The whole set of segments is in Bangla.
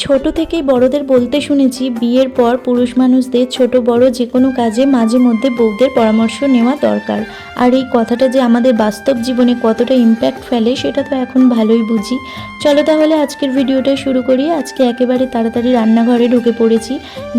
ছোট থেকেই বড়দের বলতে শুনেছি বিয়ের পর পুরুষ মানুষদের ছোট বড় যে কোনো কাজে মাঝে মধ্যে বউদের পরামর্শ নেওয়া দরকার। আর এই কথাটা যে আমাদের বাস্তব জীবনে কতটা ইম্প্যাক্ট ফেলে সেটা তো এখন ভালোই বুঝি। চলো তাহলে আজকের ভিডিওটা শুরু করি। আজকে একেবারে তাড়াতাড়ি রান্নাঘরে ঢুকে পড়েছি।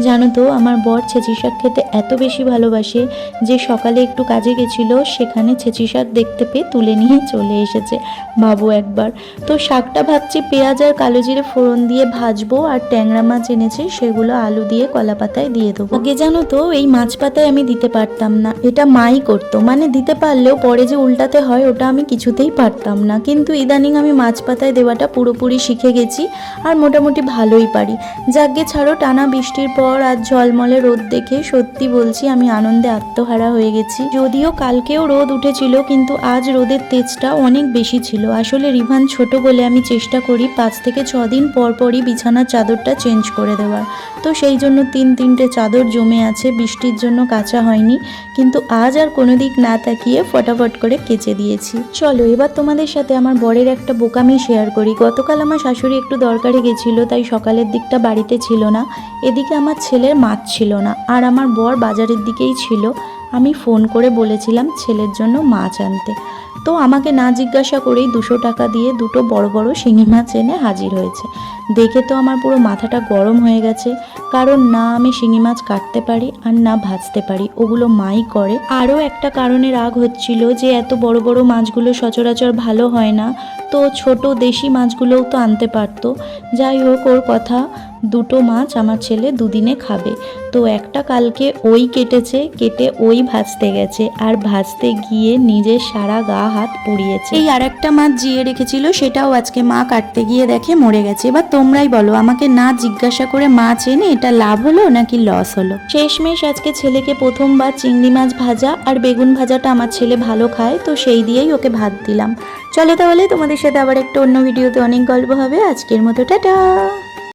জানো তো আমার বর ছেঁচি শাক খেতে এত বেশি ভালোবাসে যে সকালে একটু কাজে গেছিলো, সেখানে ছেঁচি শাক দেখতে পেয়ে তুলে নিয়ে চলে এসেছে। ভাবো একবার। তো শাকটা ভাবছি পেঁয়াজ আর কালো জিরে ফোড়ন দিয়ে ভাজবো, আর ট্যাংরা মাছ এনেছে সেগুলো আলু দিয়ে কলা পাতায় দিয়ে দেবো। আগে জানো তো এই মাছ পাতায় আমি দিতে পারতাম না, এটা মাই করতো, মানে দিতে পারলেও পরে যে উল্টাতে হয় ওটা আমি কিছুতেই পারতাম না। কিন্তু ইদানিং আমি মাছ পাতায় দেওয়াটা পুরোপুরি শিখে গেছি আর মোটামুটি ভালোই পারি। যাকে ছাড়ো, টানা বৃষ্টির পর আজ ঝলমলে রোদ দেখে সত্যি বলছি আমি আনন্দে আত্মহারা হয়ে গেছি। যদিও কালকেও রোদ উঠেছিল কিন্তু আজ রোদের তেজটা অনেক বেশি ছিল। আসলে রিভান ছোট বলে আমি চেষ্টা করি 5 থেকে 6 দিন পর পরই বিছানার চাদরটা চেঞ্জ করে দেওয়ার। তো সেই জন্য 3-3টে চাদর জমে আছে, বৃষ্টির জন্য কাচা হয়নি। কিন্তু আজ আর কোনো দিক না তাকিয়ে ফটাফট করে কেচে দিয়েছি। চলো এবার তোমাদের সাথে আমার বরের একটা বোকামি শেয়ার করি। গতকাল আমার শাশুড়ি একটু দরকারে গেছিলো, তাই সকালের দিকটা বাড়িতে ছিল না। এদিকে আমার ছেলের মাছ ছিল না, আর আমার বর বাজারের দিকেই ছিল। আমি ফোন করে বলেছিলাম ছেলের জন্য মাছ আনতে। তো আমাকে না জিজ্ঞাসা করেই 200 টাকা দিয়ে দুটো বড় বড় শিঙি মাছ এনে হাজির হয়েছে। দেখে তো আমার পুরো মাথাটা গরম হয়ে গেছে, কারণ না আমি শিঙি মাছ কাটতে পারি আর না ভাজতে পারি, ওগুলো মাই করে। আরও একটা কারণে রাগ হচ্ছিল যে এত বড় বড় মাছগুলো সচরাচর ভালো হয় না, তো ছোট দেশি মাছগুলোও তো আনতে পারতো। যাই হোক, ওর কথা, দুটো মাছ আমার ছেলে দুদিনে খাবে। তো একটা কালকে ওই কেটেছে, কেটে ওই ভাজতে গেছে, আর ভাজতে গিয়ে নিজের সারা গা হাত পুড়িয়েছে। এই আর একটা মাছ জিয়ে রেখেছিল, সেটাও আজকে মা কাটতে গিয়ে দেখে মরে গেছে। এবার তোমরাই বলো, আমাকে না জিজ্ঞাসা করে মাছ এনে এটা লাভ হলো নাকি লস হলো? শেষমেশ আজকে ছেলেকে প্রথমবার চিংড়ি মাছ ভাজা আর বেগুন ভাজাটা আমার ছেলে ভালো খায়, তো সেই দিয়েই ওকে ভাত দিলাম। চলো তাহলে তোমাদের সাথে আবার একটা অন্য ভিডিওতে অনেক গল্প হবে। আজকের মতো টাটা।